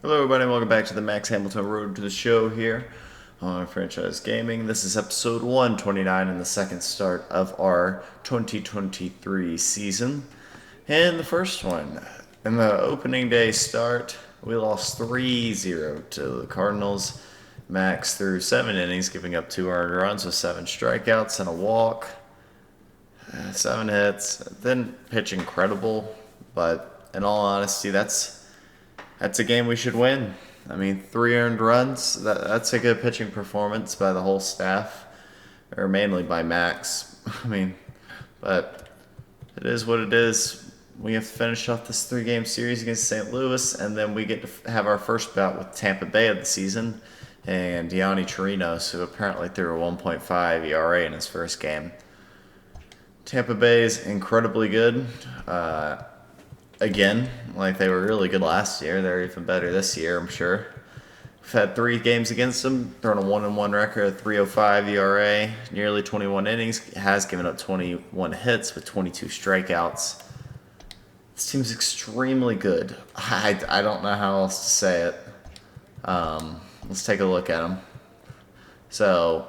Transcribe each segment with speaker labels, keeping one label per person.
Speaker 1: Hello everybody, and welcome back to the Max Hamilton Road to the Show here on Franchise Gaming. This is episode 129 and the second start of our 2023 season. And the first one, in the opening day start, we lost 3-0 to the Cardinals. Max threw 7 innings, giving up 2 earned runs with 7 strikeouts and a walk. 7 hits. Didn't pitch incredible, but in all honesty, that's a game we should win. I mean, 3 earned runs, that's a good pitching performance by the whole staff, or mainly by Max. I mean, but it is what it is. We have to finish off this 3-game series against St. Louis, and then we get to have our first bout with Tampa Bay of the season, and Yonny Chirinos, who apparently threw a 1.5 ERA in his first game. Tampa Bay is incredibly good. Again, like they were really good last year. They're even better this year, I'm sure. We've had 3 games against them, thrown a 1-1 record, a 3.05 ERA, nearly 21 innings, has given up 21 hits with 22 strikeouts. This team's extremely good. I don't know how else to say it. Let's take a look at them. So,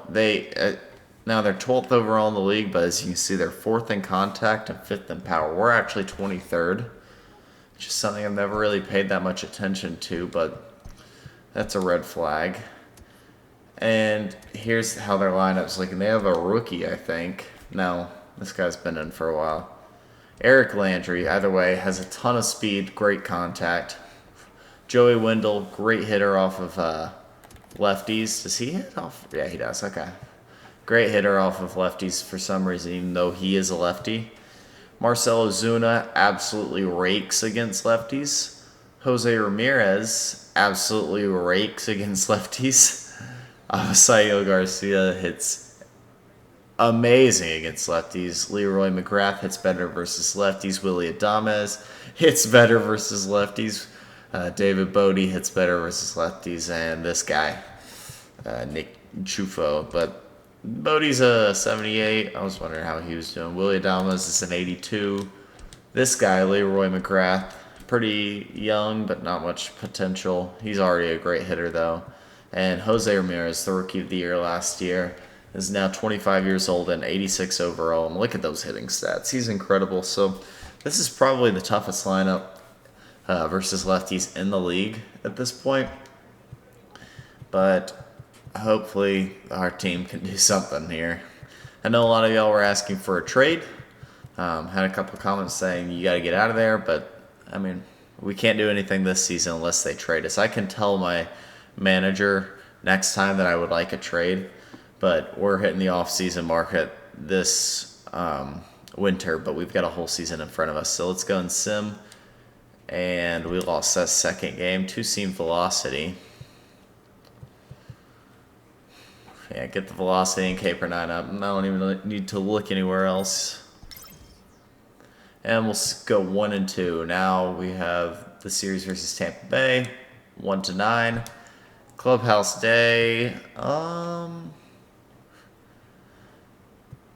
Speaker 1: now they're 12th overall in the league, but as you can see, they're 4th in contact and 5th in power. We're actually 23rd. Which is something I've never really paid that much attention to, but that's a red flag. And here's how their lineup's looking. They have a rookie, I think. No, this guy's been in for a while. Eric Landry, either way, has a ton of speed, great contact. Joey Wendell, great hitter off of lefties. Does he hit off? Yeah, he does. Okay. Great hitter off of lefties for some reason, even though he is a lefty. Marcell Ozuna absolutely rakes against lefties. Jose Ramirez absolutely rakes against lefties. Asael Garcia hits amazing against lefties. Leroy McGrath hits better versus lefties. Willy Adames hits better versus lefties. David Bodie hits better versus lefties. And this guy, Nick Chufo. But Bodie's a 78. I was wondering how he was doing. Willy Adames is an 82. This guy, Leroy McGrath, pretty young, but not much potential. He's already a great hitter, though. And Jose Ramirez, the rookie of the year last year, is now 25 years old and 86 overall. And look at those hitting stats. He's incredible. So this is probably the toughest lineup versus lefties in the league at this point. But hopefully our team can do something here. I know a lot of y'all were asking for a trade. Had a couple comments saying you got to get out of there, but I mean, we can't do anything this season unless they trade us. I can tell my manager next time that I would like a trade, but we're hitting the off-season market this winter, but we've got a whole season in front of us. So let's go and sim. And we lost that second game, 2-seam velocity. Yeah, get the velocity and Caper 9 up. I don't even need to look anywhere else. And we'll go 1-2. Now we have the series versus Tampa Bay, 1-9. Clubhouse Day.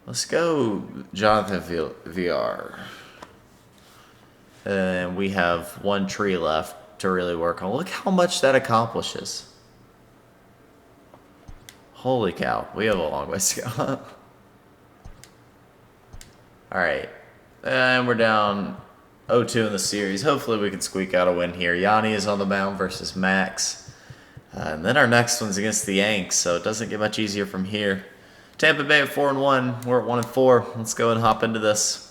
Speaker 1: Let's go Jonathan VR. And we have 1 tree left to really work on. Look how much that accomplishes. Holy cow, we have a long ways to go. Alright, and we're down 0-2 in the series. Hopefully we can squeak out a win here. Yanni is on the mound versus Max. And then our next one's against the Yanks, so it doesn't get much easier from here. Tampa Bay at 4-1, we're at 1-4. Let's go and hop into this.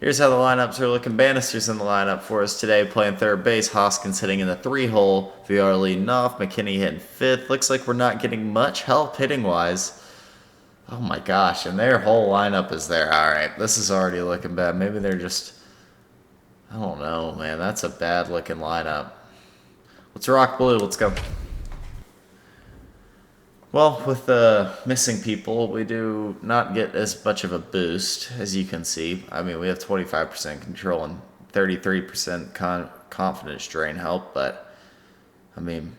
Speaker 1: Here's how the lineups are looking. Bannister's in the lineup for us today, playing third base. Hoskins hitting in the 3-hole. VR leading off. McKinney hitting 5th. Looks like we're not getting much help hitting-wise. Oh my gosh, and their whole lineup is there. Alright, this is already looking bad. Maybe they're just... I don't know, man. That's a bad-looking lineup. Let's rock blue. Let's go. Well, with the missing people, we do not get as much of a boost, as you can see. I mean, we have 25% control and 33% confidence drain help, but, I mean,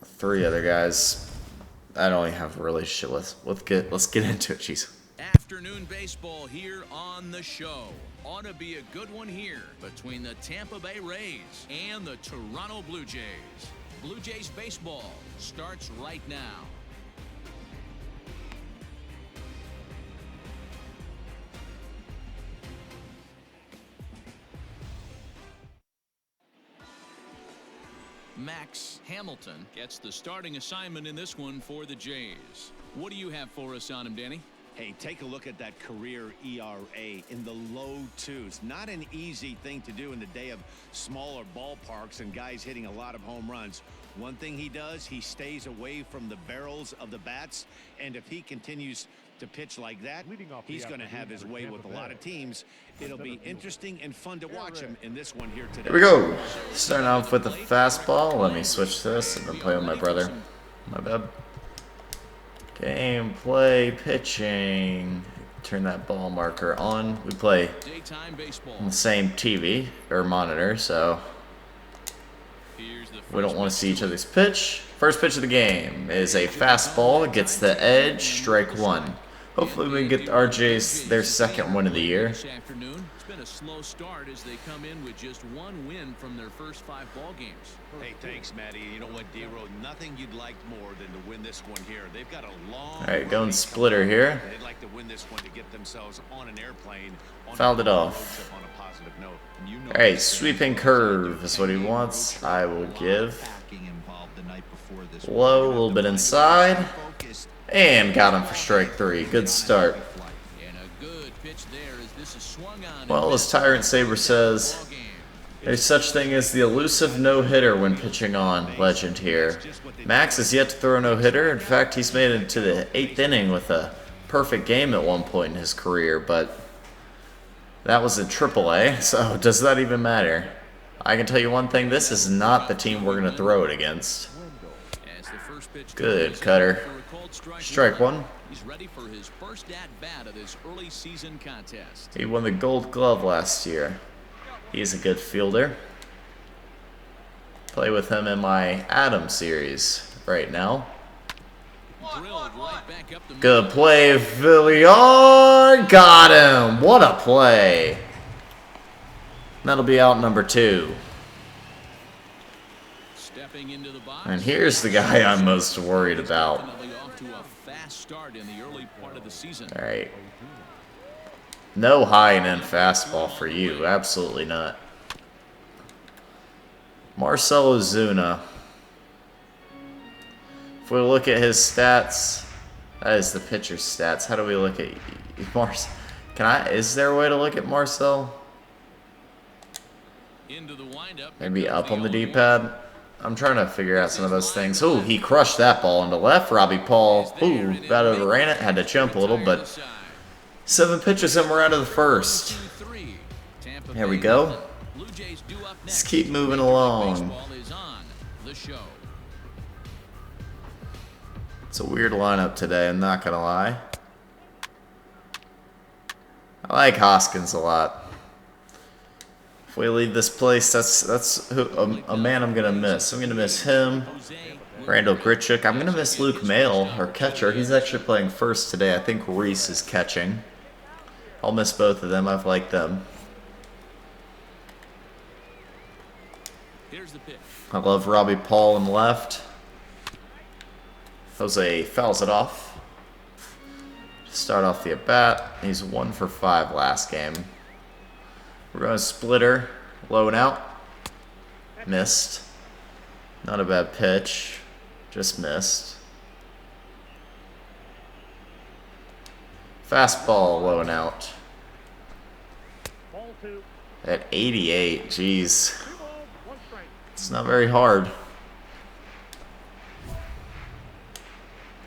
Speaker 1: 3 other guys I don't even have a relationship with. Let's get into it, jeez.
Speaker 2: afternoon baseball here on the show. Ought to be a good one here between the Tampa Bay Rays and the Toronto Blue Jays. Blue Jays baseball starts right now. Max Hamilton gets the starting assignment in this one for the Jays. What do you have for us on him, Danny?
Speaker 3: Hey, take a look at that career ERA in the low twos. Not an easy thing to do in the day of smaller ballparks and guys hitting a lot of home runs. One thing he does, he stays away from the barrels of the bats, and if he continues to pitch like that, he's going to have his way with a lot of teams. It'll be interesting and fun to watch him in this one here today.
Speaker 1: Here we go. Starting off with the fastball. Let me switch this and then play with my brother. My bad. Gameplay pitching. Turn that ball marker on. We play on the same TV or monitor, so we don't want to see each other's pitch. First pitch of the game is a fastball. It gets the edge. Strike one. Hopefully we can get the RJs their second win of the year.
Speaker 2: This afternoon, it's been a slow start as they come in with just one win from their first 5 ball games.
Speaker 3: Hey, thanks, Matty. You know what, D-Road? Nothing you'd like more than to win this one here. They've got a long.
Speaker 1: All right, going splitter here.
Speaker 3: They'd like to win this one to get themselves on an airplane.
Speaker 1: Fouled it off.
Speaker 3: On a positive note.
Speaker 1: All right, sweeping curve is what he wants. I will give. Low, a little bit inside. And got him for strike 3. Good start. Well, as Tyrant Saber says, there's such thing as the elusive no-hitter when pitching on. Legend here. Max has yet to throw a no-hitter. In fact, he's made it to the 8th inning with a perfect game at one point in his career, but that was in AAA, so does that even matter? I can tell you one thing, this is not the team we're going to throw it against. Good cutter. Strike one.
Speaker 2: He's ready for his first at-bat of this early season contest.
Speaker 1: He won the Gold Glove last year. He's a good fielder. Play with him in my Adam series right now. Good play, Villiard. Got him. What a play. That'll be out number 2. And here's the guy I'm most worried about. Alright. No high and end fastball for you. Absolutely not. Marcell Ozuna. If we look at his stats, that is the pitcher's stats. How do we look at Marcell? Is there a way to look at Marcell? Maybe up on the D-pad? I'm trying to figure out some of those things. Ooh, he crushed that ball into left. Robbie Paul, ooh, about overran it. Had to jump a little, but 7 pitches and we're out of the first. Here we go. Let's keep moving along. It's a weird lineup today, I'm not going to lie. I like Hoskins a lot. If we leave this place, that's a man I'm going to miss. I'm going to miss him, Randall Grichuk. I'm going to miss Luke Mail, our catcher. He's actually playing first today. I think Reese is catching. I'll miss both of them. I've liked them. I love Robbie Paul in left. Jose fouls it off. Start off the at-bat. He's 1 for 5 last game. We're going to splitter, low and out. Missed. Not a bad pitch. Just missed. Fastball, low and out. At 88, jeez. It's not very hard.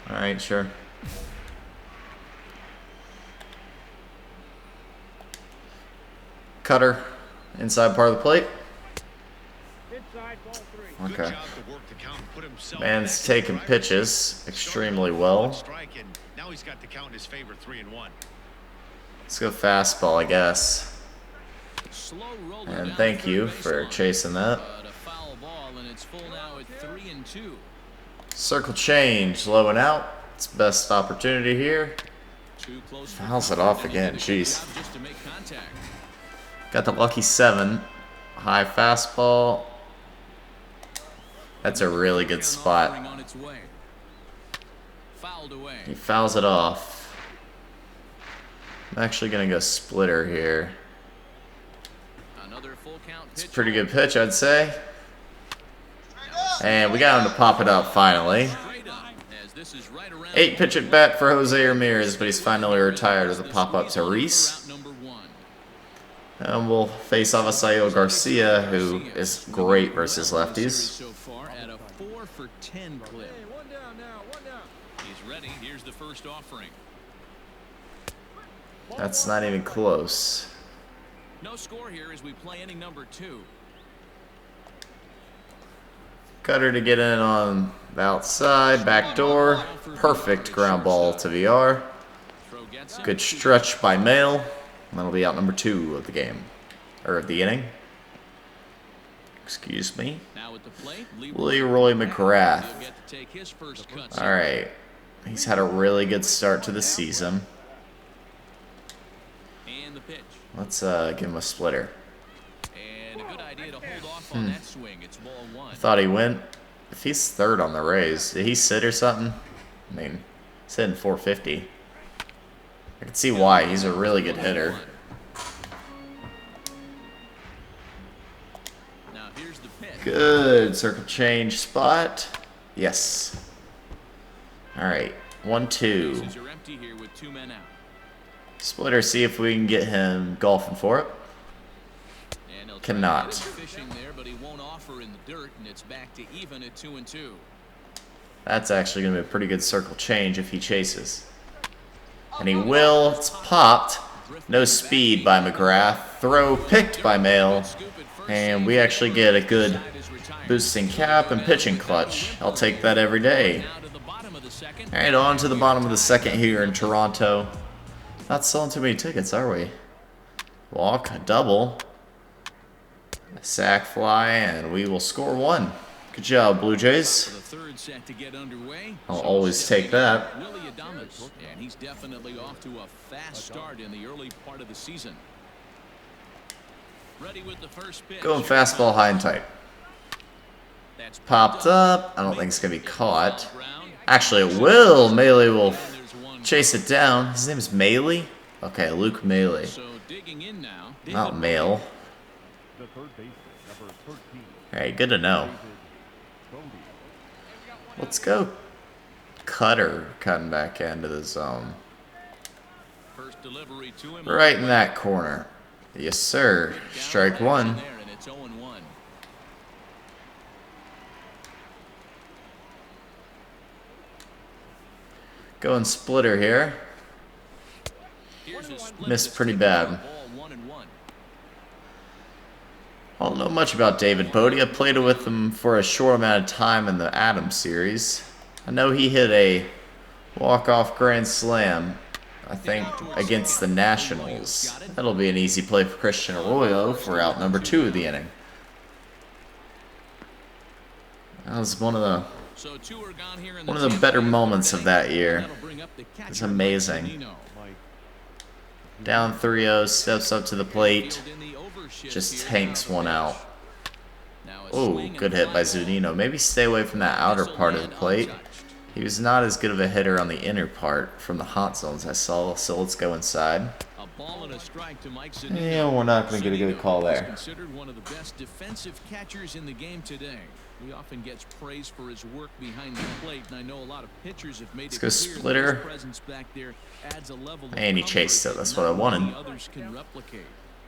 Speaker 1: Alright, sure. Cutter, inside part of the plate. Okay. Man's taking pitches extremely well. Let's go fastball, I guess. And thank you for chasing that. Circle change, low and out. It's best opportunity here.
Speaker 2: Too close for
Speaker 1: Fouls it
Speaker 2: comfort,
Speaker 1: off
Speaker 2: and he
Speaker 1: again.
Speaker 2: did a good
Speaker 1: Jeez.
Speaker 2: job just to make contact.
Speaker 1: Got the lucky 7. High fastball. That's a really good spot.
Speaker 2: On its way. Fouled away.
Speaker 1: He fouls it off. I'm actually going to go splitter here.
Speaker 2: Another full count
Speaker 1: It's a
Speaker 2: pitch.
Speaker 1: pretty good pitch, I'd say. And we got him to pop it up finally.
Speaker 2: Straight up, as this is right around
Speaker 1: 8 pitch at bat for Jose Ramirez, but he's finally retired as a pop up to Reese.
Speaker 2: route number 1.
Speaker 1: And we'll face off Asael Garcia, who is great versus lefties.
Speaker 2: So far at a 4 for 10 clip. He's ready. Here's the first offering.
Speaker 1: That's not even close.
Speaker 2: No score here as we play inning number 2.
Speaker 1: Cutter to get in on the outside, back door. Perfect ground ball to VR.
Speaker 2: Throw gets him.
Speaker 1: Good stretch by Mail. That'll be out number 2 of the game. Or of the inning. Excuse me.
Speaker 2: Now at the plate,
Speaker 1: Leroy McGrath.
Speaker 2: He'll get to take his first cuts.
Speaker 1: Alright. He's had a really good start to the season.
Speaker 2: And the pitch.
Speaker 1: Let's give him a splitter.
Speaker 2: And a good idea to hold off on that swing. It's ball 1.
Speaker 1: Thought he went. If he's third on the Rays, did he sit or something? I mean, he's hitting 450. I can see why. He's a really good hitter.
Speaker 2: Now here's the pitch.
Speaker 1: Good circle change spot. Yes. All right. 1-2.
Speaker 2: Bases are empty here with 2 men out.
Speaker 1: Splitter. See if we can get him golfing for it.
Speaker 2: And he'll
Speaker 1: Cannot.
Speaker 2: try to get it fishing there, but he won't offer in the dirt, and it's back to even at 2-2.
Speaker 1: That's actually going to be a pretty good circle change if he chases. And he will. It's popped. No speed by McGrath. Throw picked by Mail. And we actually get a good boosting cap and pitching clutch. I'll take that every day.
Speaker 2: Now to the bottom of the second.
Speaker 1: Alright, on to the bottom of the second here in Toronto. Not selling too many tickets, are we? Walk, a double. A sac fly, and we will score 1. Good job, Blue Jays.
Speaker 2: The third set to get underway.
Speaker 1: I'll always take that.
Speaker 2: Willie Adames, and he's definitely off to a fast start in the early part of the season. Ready with the first pitch.
Speaker 1: Going fastball high and tight.
Speaker 2: That's
Speaker 1: Popped up. I don't think it's going to be caught. Actually, it will. Melee will chase it down. His name is Melee? Okay, Luke Melee.
Speaker 2: So digging in now.
Speaker 1: Not Male. Alright, good to know. Let's go. Cutter cutting back into the zone.
Speaker 2: First delivery to him.
Speaker 1: Right in that corner. Yes, sir. Strike 1.
Speaker 2: There, and it's 0-1.
Speaker 1: Going splitter here.
Speaker 2: Here's a split
Speaker 1: Missed
Speaker 2: that's
Speaker 1: pretty
Speaker 2: tipped
Speaker 1: bad.
Speaker 2: for ball 1-1.
Speaker 1: I don't know much about David Bodie. I played with him for a short amount of time in the Adams series. I know he hit a walk-off grand slam, I think, against the Nationals. That'll be an easy play for Christian Arroyo for out number 2 of the inning. That was one of the
Speaker 2: So 2 are gone here in
Speaker 1: One of the better moments of that year. It's amazing. Down 3-0, steps up to the plate, just tanks one out. Oh, good hit by Zunino. Maybe stay away from that outer part of the plate. He was not as good of a hitter on the inner part from the hot zones I saw, so let's go inside. Yeah, we're not going to get a good call there.
Speaker 2: Considered one of the best defensive catchers in the game today. He often gets praise for his work behind the plate, and I know a lot of pitchers have made
Speaker 1: Let's
Speaker 2: it
Speaker 1: go
Speaker 2: clear
Speaker 1: splitter.
Speaker 2: that his presence back there adds a level of
Speaker 1: And he chased it. That's what I wanted.
Speaker 2: others can replicate.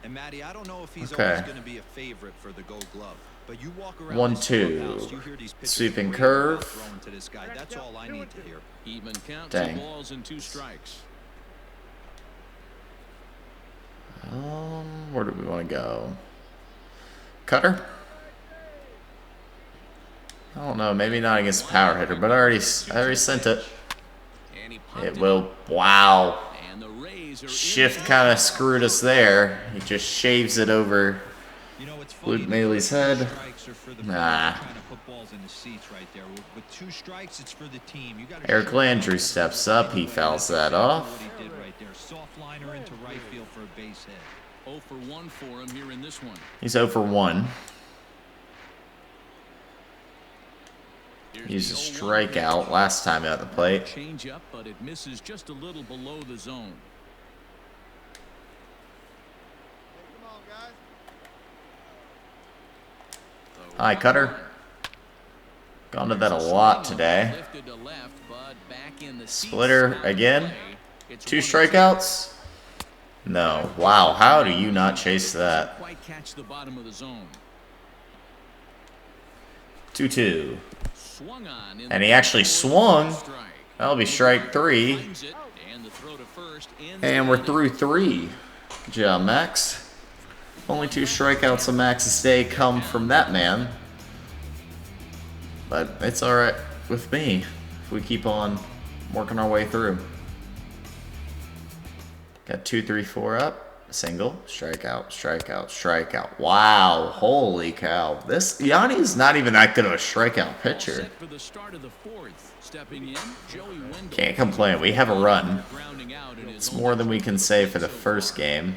Speaker 4: And Matty, I don't know if he's
Speaker 1: Okay.
Speaker 4: always going to be a favorite for the Gold Glove, but you walk around
Speaker 1: 1-2.
Speaker 4: this clubhouse, you hear these pitchers
Speaker 1: Sweeping
Speaker 4: raving
Speaker 1: curve.
Speaker 4: about throwing to this guy. That's all I need to hear.
Speaker 2: Even count,
Speaker 1: Dang.
Speaker 2: 2 balls and 2 strikes.
Speaker 1: Where do we want to go? Cutter? I don't know. Maybe not against a power hitter, but I already sent it.
Speaker 2: And he popped
Speaker 1: It will. Wow.
Speaker 2: And the Rays are
Speaker 1: Shift kind of screwed us there. He just shaves it over
Speaker 4: You know, it's
Speaker 1: Luke Maley's head.
Speaker 4: Strikes are for the
Speaker 1: Nah.
Speaker 4: trying to put balls in the seats right there. With 2 strikes, it's for the team. You gotta
Speaker 1: Eric
Speaker 4: show
Speaker 1: Landry steps up. He fouls that off.
Speaker 4: what he did right there. Soft liner into right field for a base hit.
Speaker 2: 0 for 1 for him here in this one.
Speaker 1: He's 0 for 1.
Speaker 2: Here's
Speaker 1: He's a
Speaker 2: the 0-1
Speaker 1: strikeout
Speaker 2: pitch.
Speaker 1: last time at the plate.
Speaker 2: Change up, but it misses just a little below the zone.
Speaker 1: High cutter. Gone to that a lot today.
Speaker 2: Lifted to left, but back in the seats
Speaker 1: Splitter
Speaker 2: on the
Speaker 1: again.
Speaker 2: play. It's
Speaker 1: 2
Speaker 2: 1-2.
Speaker 1: strikeouts. No. Wow. How do you not chase that?
Speaker 2: Doesn't quite catch the bottom of the zone.
Speaker 1: 2-2.
Speaker 2: Swung on in
Speaker 1: And
Speaker 2: the
Speaker 1: he actually swung.
Speaker 2: strike.
Speaker 1: That'll be strike 3.
Speaker 2: Finds it, and the throw to first ends
Speaker 1: And
Speaker 2: the
Speaker 1: we're
Speaker 2: inning.
Speaker 1: through 3. Good job, Max. Only 2 strikeouts on Max's day come from that man. But it's alright with me if we keep on working our way through. Got 2, 3, 4 up. Single. Strikeout. Strikeout. Strikeout. Wow. Holy cow. This Yanni is not even that good of a strikeout pitcher.
Speaker 2: Set for the start of the 4th. Stepping in, Joey Wendell.
Speaker 1: Can't complain. We have a run.
Speaker 2: Grounding out in his
Speaker 1: It's
Speaker 2: own
Speaker 1: more than we can say for the
Speaker 2: so
Speaker 1: first
Speaker 2: far.
Speaker 1: game.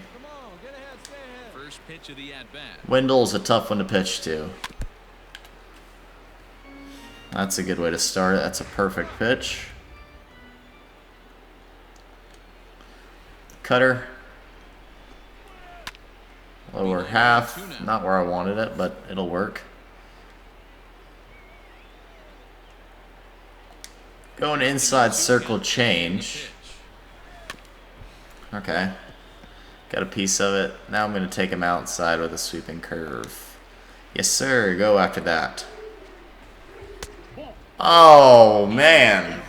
Speaker 2: First pitch of the at-bat.
Speaker 1: Wendell's a tough one to pitch to. That's a good way to start it. That's a perfect pitch. Cutter. Lower half. Not where I wanted it, but it'll work. Going inside circle change. Okay. Got a piece of it. Now I'm going to take him outside with a sweeping curve. Yes, sir. Go after that. Oh, man.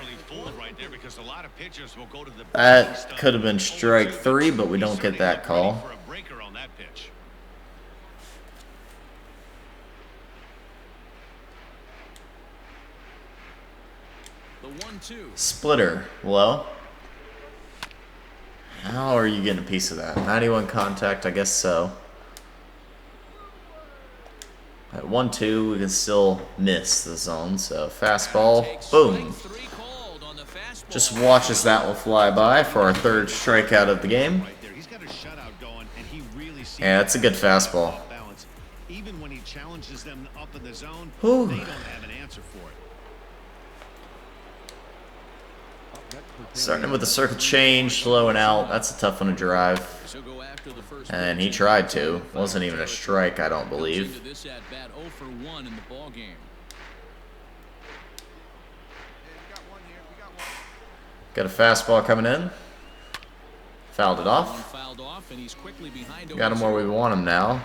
Speaker 1: That could have been strike 3, but we don't get that call.
Speaker 2: The 1-2.
Speaker 1: Splitter. Low. How are you getting a piece of that? 91 contact, I guess so. At 1-2, we can still miss the zone, so fastball, boom. Just watch as that will fly by for our 3rd strikeout of the game. Yeah, that's a good fastball.
Speaker 3: Even when he challenges them up in the zone,
Speaker 1: Whew.
Speaker 3: they don't have an answer for it.
Speaker 1: Starting with the circle change, low and out. That's a tough one to drive.
Speaker 2: So go after the first
Speaker 1: And he
Speaker 2: pitch.
Speaker 1: tried to. Wasn't even a strike, I don't
Speaker 2: Comes
Speaker 1: believe.
Speaker 2: into this at-bat 0 for 1 in the ball game.
Speaker 1: Got a fastball coming in. Fouled it
Speaker 2: One
Speaker 1: off.
Speaker 2: fouled off, and he's quickly behind.
Speaker 1: Got him where we want him now.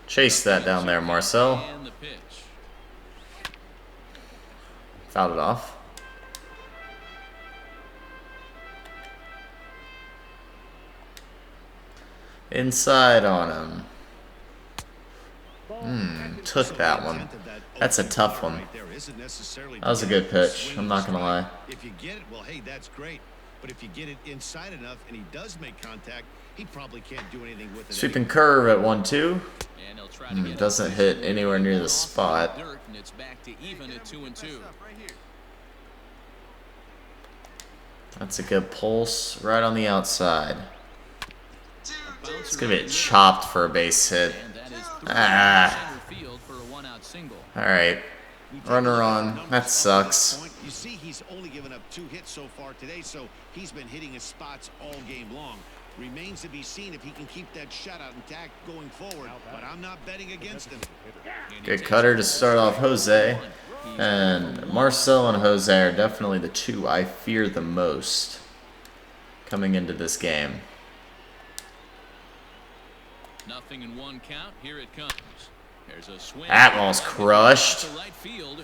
Speaker 1: Chase that down there, Marcel.
Speaker 2: And the pitch.
Speaker 1: Fouled it off. Inside on him. Took that one. That's a tough one. That was a good pitch. I'm not gonna lie.
Speaker 3: If you get it, well, hey, that's great. But if you get it inside enough and he does make contact, he probably can't do anything with it.
Speaker 1: Sweeping curve at 1-2.
Speaker 2: And he'll try to get
Speaker 1: Doesn't hit anywhere near the spot.
Speaker 2: dirt, and it's back to even at 2-2.
Speaker 1: That's a good pulse right on the outside. It's gonna get chopped for a base hit.
Speaker 2: And that is
Speaker 1: Ah.
Speaker 2: center field for a one-out single.
Speaker 1: Alright. Runner on. That sucks.
Speaker 3: You see, he's only given up 2 hits so far today, so he's been hitting his spots all game long. Remains to be seen if he can keep that shutout intact going forward, but I'm not betting against him.
Speaker 1: Good cutter to start off Jose. And Marcel and Jose are definitely the 2 I fear the most coming into this game.
Speaker 2: Nothing in 1 count. Here it comes. There's a swing.
Speaker 1: That ball's crushed.
Speaker 2: To right field.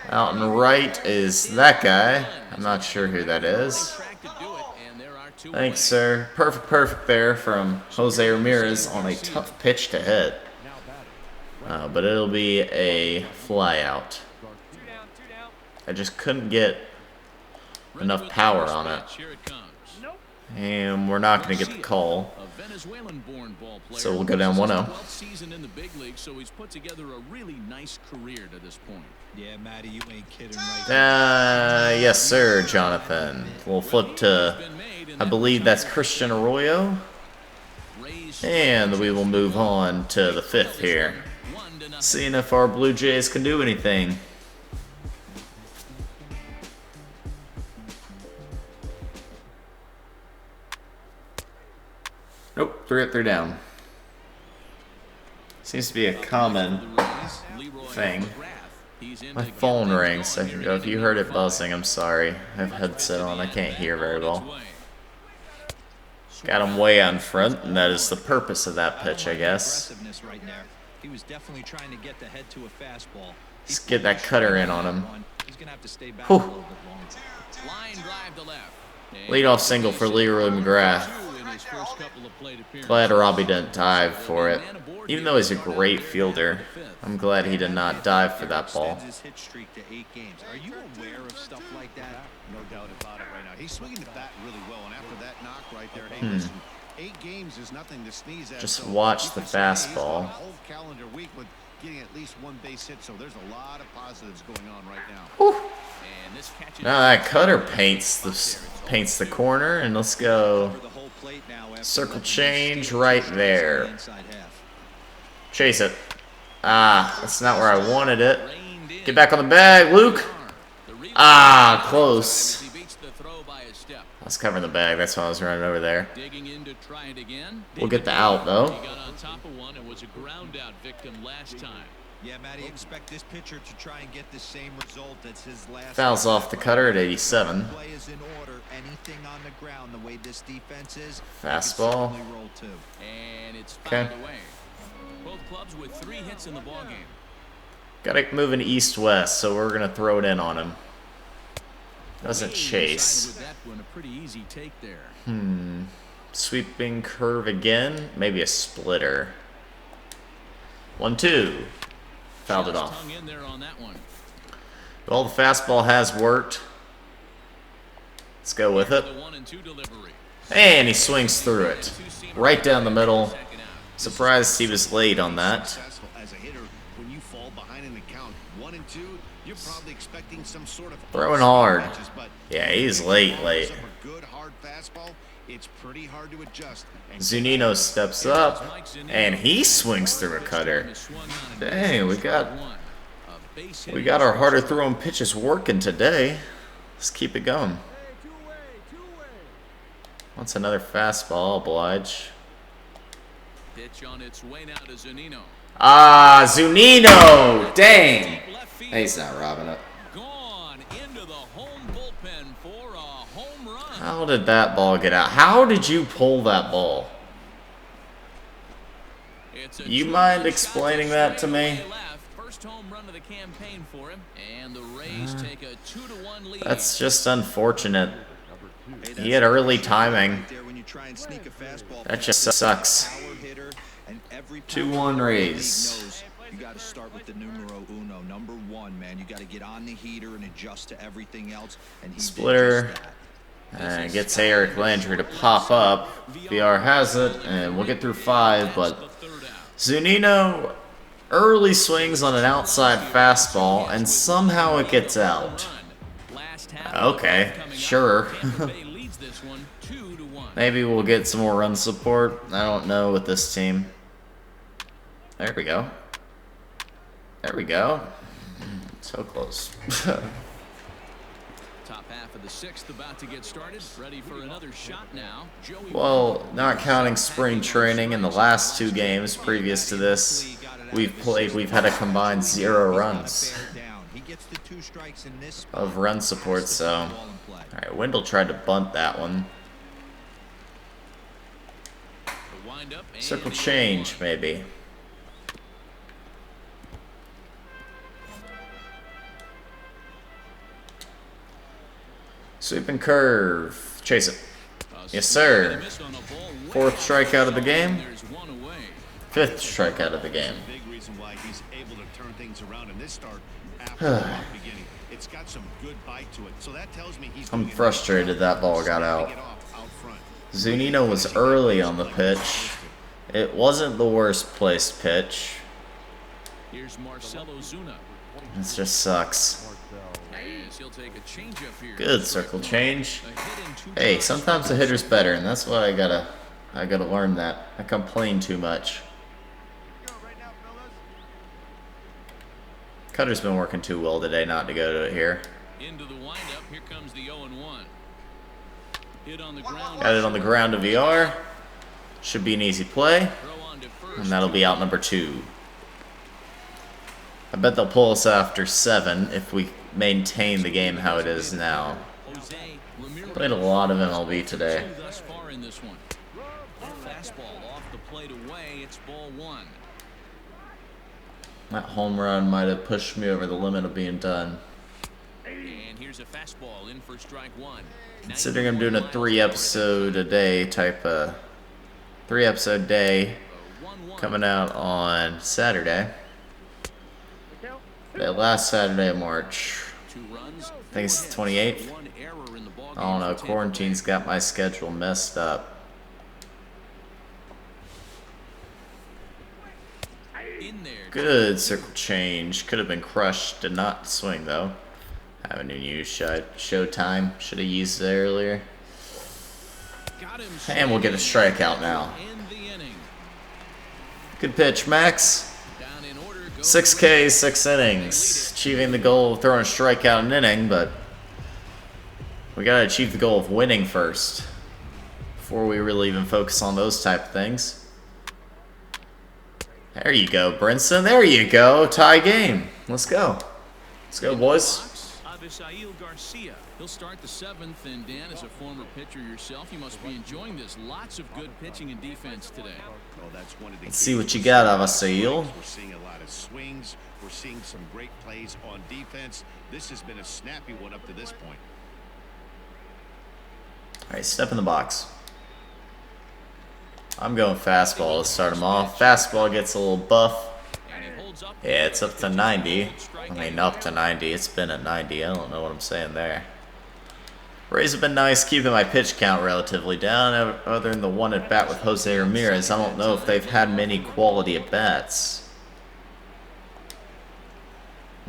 Speaker 1: Out and right is that guy. I'm not sure who that is.
Speaker 2: Track to do it, and there are 2
Speaker 1: Thanks,
Speaker 2: away.
Speaker 1: sir. Perfect there from Jose Ramirez on a tough pitch to hit. But it'll be a fly out. I just couldn't get enough power on it.
Speaker 2: Here it comes.
Speaker 1: And we're not going to get the call.
Speaker 2: A Venezuelan-born ball player.
Speaker 1: So we'll go down 1-0.
Speaker 2: 12th season in the big league, so he's put together a really nice career to this point.
Speaker 4: Yeah, Matty, you ain't kidding right.
Speaker 1: Yes, sir, Jonathan. We'll flip to, I believe that's Christian Arroyo. And we will move on to the 5th here. Seeing if our Blue Jays can do anything. Nope, 3 up, 3 down. Seems to be a common thing. My phone rang a second ago. If you heard it buzzing, I'm sorry. I have a headset on. I can't hear very well. Got him way out in front, and that is the purpose of that pitch, I guess.
Speaker 4: He was definitely trying to get the head to a fastball.
Speaker 1: Let's get that cutter in on him.
Speaker 4: He's gonna have to stay back a little bit longer.
Speaker 2: Line drive to left.
Speaker 1: Leadoff single for Leroy McGrath. Glad Robbie didn't dive for it. Even though he's a great fielder, I'm glad he did not dive for that ball.
Speaker 3: His hit streak to 8 games. Are you aware of stuff like that? No doubt about it right now. He's swinging the bat really well, and after that knock right there, hey, listen, 8 games is nothing to sneeze at.
Speaker 1: Just
Speaker 3: so
Speaker 1: watch
Speaker 3: you
Speaker 1: the
Speaker 3: can say he's
Speaker 1: fastball.
Speaker 3: gone a whole calendar week with getting at least 1 base hit, so there's a lot of positives going on right now.
Speaker 2: And this catches
Speaker 1: Now that cutter paints the corner, and let's go circle change right there. Chase it. Ah, that's not where I wanted it. Get back on the bag, Luke. Ah, close. I was covering the bag. That's why I was running over there.
Speaker 2: digging in to try it again.
Speaker 1: We'll get the out, though.
Speaker 2: He got on top of one and was a ground out victim last time.
Speaker 4: Yeah, Matty, expect this pitcher to try and get the same result as his last.
Speaker 1: Fouls off the cutter at 87.
Speaker 4: Play is in order. Anything on the ground, the way this defense is.
Speaker 1: Fastball.
Speaker 4: Certainly roll too.
Speaker 2: And it's
Speaker 1: Okay.
Speaker 2: fouled away. Both clubs with 3 hits in the ballgame.
Speaker 1: Got it moving east-west, so we're going to throw it in on him. Doesn't chase.
Speaker 2: With that one, a pretty easy take there.
Speaker 1: Sweeping curve again. Maybe a splitter. 1-2. Fouled it
Speaker 2: Just
Speaker 1: off.
Speaker 2: hung in there on that one.
Speaker 1: Well, the fastball has worked. Let's go with it.
Speaker 2: The 1-2 delivery.
Speaker 1: And he swings through it. Right down the middle. Surprised he was late on that.
Speaker 3: Successful as a hitter, when you fall behind in the count 1-2, you're probably expecting some sort of
Speaker 1: Throwing hard.
Speaker 3: pitches, but
Speaker 1: Yeah, he's late.
Speaker 3: a good hard fastball, it's pretty hard to adjust. And
Speaker 1: Zunino steps up, and he swings through a cutter. Dang, we got our harder throwing pitches working today. Let's keep it going. Wants another fastball, oblige.
Speaker 2: Pitch on its way now to Zunino.
Speaker 1: Ah, Zunino! Dang! He's not robbing it.
Speaker 2: Gone into the home bullpen for a home run.
Speaker 1: How did that ball get out? How did you pull that ball?
Speaker 2: It's a
Speaker 1: You
Speaker 2: true
Speaker 1: mind
Speaker 2: shot
Speaker 1: explaining that to me?
Speaker 2: straightaway left. First home run of the campaign for him, and the Rays take a 2-1 lead.
Speaker 1: That's just unfortunate. He had early timing. That just sucks. 2-1 Rays.
Speaker 4: You got to start with the numero uno, number 1, man. You got to get on the heater and adjust to everything else. And he
Speaker 1: Splitter.
Speaker 4: did just that.
Speaker 1: And gets Eric Landry to pop up. VR has it, and we'll get through 5, but Zunino early swings on an outside fastball, and somehow it gets out. Okay, sure. Maybe we'll get some more run support. I don't know with this team. There we go. There we go. So close.
Speaker 2: Top half of the 6th about to get started. Ready for another shot now. Joey
Speaker 1: Well, not counting spring training in the last 2 games previous to this, we've had a combined 0 runs
Speaker 4: He gets the 2 strikes in this
Speaker 1: of run support, so. Alright, Wendell tried to bunt that one.
Speaker 2: the windup and
Speaker 1: Circle
Speaker 2: the
Speaker 1: change,
Speaker 2: 0-1.
Speaker 1: maybe. Sweeping curve. Chase it. Yes, sir.
Speaker 2: Missed on a ball way
Speaker 1: 4th
Speaker 2: off
Speaker 1: strikeout of the game.
Speaker 2: There's one away.
Speaker 1: 5th strikeout of the game.
Speaker 3: Big reason why he's able to turn things around in this start after the rough beginning. It's got some good bite to it, so that tells me he's
Speaker 1: I'm
Speaker 3: doing it
Speaker 1: frustrated that ball got
Speaker 3: right.
Speaker 1: out.
Speaker 3: Starting it off out front.
Speaker 1: Zunino was early on the pitch. It wasn't the worst placed pitch.
Speaker 2: Here's Marcelo Zuna.
Speaker 1: This just sucks.
Speaker 2: As he'll take a changeup here.
Speaker 1: Good circle change.
Speaker 2: A hit and 2
Speaker 1: Hey,
Speaker 2: drives.
Speaker 1: sometimes the hitter's better, and that's what I gotta learn that. I complain too much. Cutter's been working too well today not to go to it here.
Speaker 2: Into the windup. Here comes the 0-1. Hit on the ground.
Speaker 1: Got it on the ground to VR. Should be an easy play.
Speaker 2: Throw on to first.
Speaker 1: And that'll be out number 2. I bet they'll pull us after 7 if we maintain the game how it is now.
Speaker 2: Jose Ramirez.
Speaker 1: Played a lot of MLB today.
Speaker 2: 2 thus far in this one. Fastball off the plate away. It's ball 1.
Speaker 1: That home run might have pushed me over the limit of being done.
Speaker 2: And here's a fastball in for strike 1.
Speaker 1: Considering I'm doing a 3-episode a day type of 3-episode day
Speaker 2: 1-1.
Speaker 1: coming out on Saturday. That last Saturday of March.
Speaker 2: 2 runs.
Speaker 1: I think it's the 28th.
Speaker 2: 1 error in the ball
Speaker 1: I don't know,
Speaker 2: game for Tampa
Speaker 1: quarantine's
Speaker 2: Bay.
Speaker 1: got my schedule messed up.
Speaker 2: In there.
Speaker 1: Good circle change. Could have been crushed. Did not swing though. Haven't even used Showtime. Should have used it earlier.
Speaker 2: Got him.
Speaker 1: And we'll get a strikeout now.
Speaker 2: End the inning.
Speaker 1: Good pitch, Max.
Speaker 2: Down in order. Goes
Speaker 1: 6 Ks, 6 innings. Achieving the goal of throwing a strikeout an inning, but we gotta achieve the goal of winning first before we really even focus on those type of things. There you go, Brinson. There you go. Tie game. Let's go. Let's go, boys.
Speaker 2: Abisail Garcia. He'll start the 7th, and Dan, as a former pitcher yourself, you must be enjoying this. Lots of good pitching and defense today.
Speaker 3: Well, that's one of the
Speaker 1: Let's see
Speaker 3: keys
Speaker 1: what
Speaker 3: to
Speaker 1: you got,
Speaker 3: the
Speaker 1: Abisail.
Speaker 3: We're seeing a lot of swings. We're seeing some great plays on defense. This has been a snappy one up to this point.
Speaker 1: All right, step in the box. I'm going fastball to start him off. Fastball gets a little buff.
Speaker 2: And he holds up.
Speaker 1: Yeah, it's up to 90. I mean, up to 90. It's been at 90. I don't know what I'm saying there. Rays have been nice, keeping my pitch count relatively down. Other than the one at bat with Jose Ramirez, I don't know if they've had many quality at bats.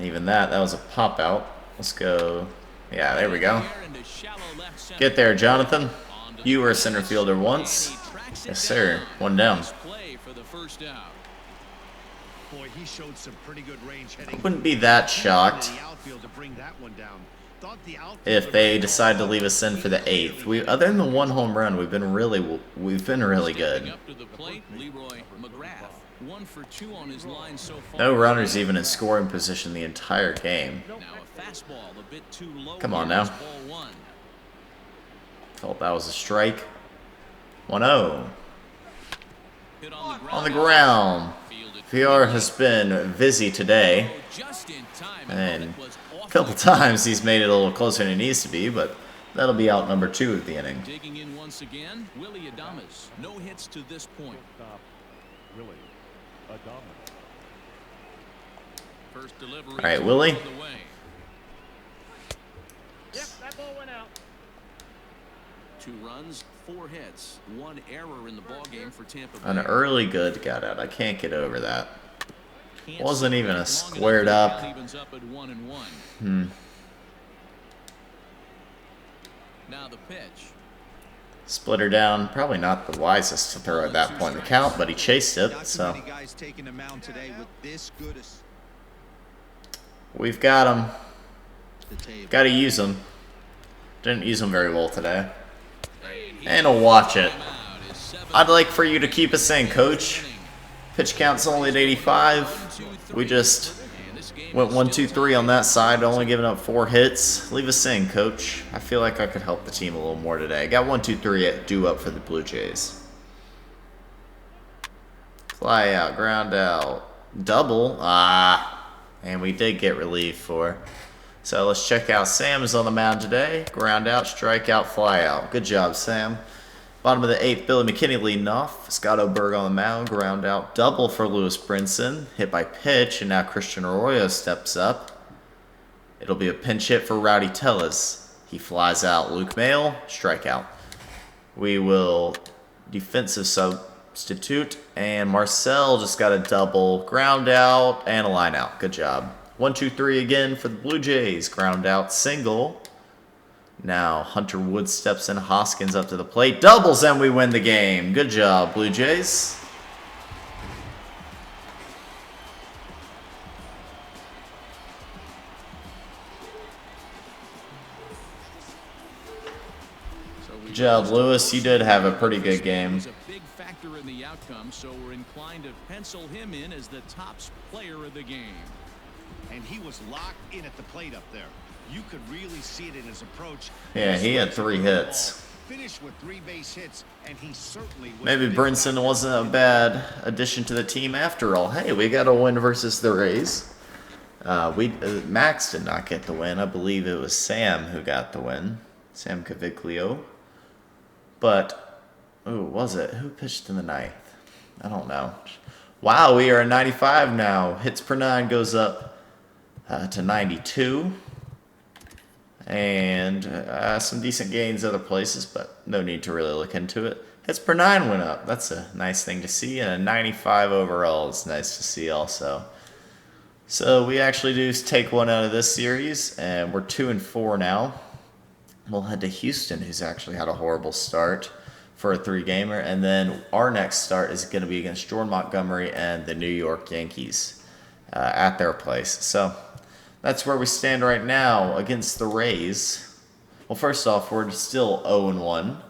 Speaker 1: Even that was a pop out. Let's go. Yeah, there we go. Get there, Jonathan. You were a center fielder once. Yes, sir. 1 down.
Speaker 2: Play for the first out.
Speaker 3: Boy, he showed some pretty good range heading.
Speaker 1: Wouldn't be that shocked
Speaker 3: The outfield to bring that one down. Thought the outfield
Speaker 1: if they decide to leave us in for the 8th. Other than the 1 home run, we've been really good.
Speaker 2: Up to the plate, Leroy McGrath. 1 for 2 on his line so far.
Speaker 1: No runners even in scoring position the entire game.
Speaker 2: Now a fastball a bit too low.
Speaker 1: Come on
Speaker 2: here.
Speaker 1: now.
Speaker 2: It's ball 1.
Speaker 1: Felt that was a strike. 1-0.
Speaker 2: Hit on the
Speaker 1: On the ground.
Speaker 2: Fielded
Speaker 1: VR has been busy today.
Speaker 2: just in time.
Speaker 1: And
Speaker 2: It was
Speaker 1: a couple times he's made it a little closer than it needs to be, but that'll be out number 2 of the inning.
Speaker 2: Digging in once again, Willie Adames. No hits to this point. First delivery.
Speaker 1: All right, Willie.
Speaker 2: on the way.
Speaker 5: Yep, that ball went out.
Speaker 2: 2 runs, 4 hits, 1 error in the ball game for Tampa Bay.
Speaker 1: An early good got out. I can't get over that.
Speaker 2: Can't
Speaker 1: wasn't
Speaker 2: see
Speaker 1: even a
Speaker 2: long enough
Speaker 1: squared
Speaker 2: to
Speaker 1: up.
Speaker 2: count evens up at 1-1. Now the pitch.
Speaker 1: Splitter down. Probably not the wisest to throw at that point in the count, but he chased it,
Speaker 4: Not too
Speaker 1: so
Speaker 4: many guys taking the mound today with this good as
Speaker 1: we've got him.
Speaker 4: the table.
Speaker 1: Got to use him. Didn't use him very well today. And I'll watch it. I'd like for you to keep us in, Coach. Pitch count's only at 85. We just went 1, 2, 3 on that side, only giving up 4 hits. Leave us in, Coach. I feel like I could help the team a little more today. Got 1, 2, 3 due up for the Blue Jays. Fly out, ground out, double. And we did get relief for. So let's check out Sam's on the mound today. Ground out, strike out, fly out. Good job, Sam. Bottom of the 8th, Billy McKinney leading off. Scott Oberg on the mound, ground out, double for Lewis Brinson. Hit by pitch, and now Christian Arroyo steps up. It'll be a pinch hit for Rowdy Tellez. He flies out. Luke Mail, strikeout. we will defensive substitute, and Marcel just got a double, ground out, and a line out. Good job. 1, 2, 3 again for the Blue Jays. Ground out, single. Now Hunter Wood steps in, Hoskins up to the plate, doubles, and we win the game. Good job, Blue Jays. Good job, Lewis. You did have a pretty good game.
Speaker 2: A big factor in the outcome, so we're inclined to pencil him in as the top player of the game.
Speaker 3: And he was locked in at the plate up there. You could really see it in his approach.
Speaker 1: Yeah, he had 3 hits.
Speaker 3: Finished with 3 base hits, and he certainly was.
Speaker 1: Maybe Brinson wasn't a bad addition to the team after all. Hey, we got a win versus the Rays. Max did not get the win. I believe it was Sam who got the win. Sam Caviglio. But, who was it? Who pitched in the 9th? I don't know. Wow, we are at 95 now. Hits per 9 goes up to 92. And some decent gains other places, but no need to really look into it. Hits per 9 went up. That's a nice thing to see. And a 95 overall is nice to see also. So we actually do take one out of this series, and we're 2-4 now. We'll head to Houston, who's actually had a horrible start for a 3-gamer. And then our next start is going to be against Jordan Montgomery and the New York Yankees at their place. So that's where we stand right now against the Rays. Well, first off, we're still 0-1,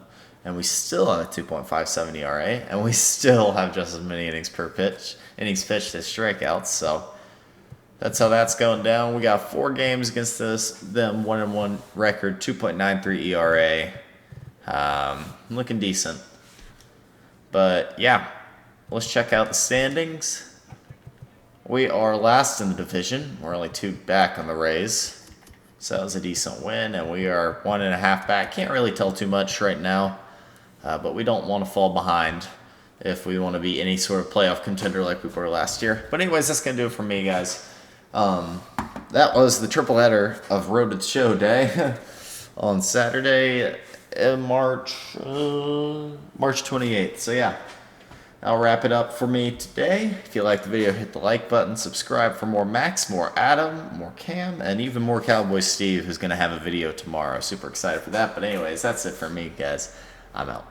Speaker 1: and we still have a 2.57 ERA, and we still have just as many innings pitched as strikeouts. So that's how that's going down. We got 4 games against them, 1-1 record, 2.93 ERA. Looking decent. But yeah, let's check out the standings. We are last in the division. We're only 2 back on the Rays. So that was a decent win, and we are 1.5 back. Can't really tell too much right now, but we don't want to fall behind if we want to be any sort of playoff contender like we were last year. But anyways, that's going to do it for me, guys. That was the triple header of Road to the Show Day on Saturday, March 28th. So yeah, I'll wrap it up for me today. If you liked the video, hit the like button, subscribe for more Max, more Adam, more Cam, and even more Cowboy Steve, who's going to have a video tomorrow. Super excited for that. But anyways, that's it for me, guys. I'm out.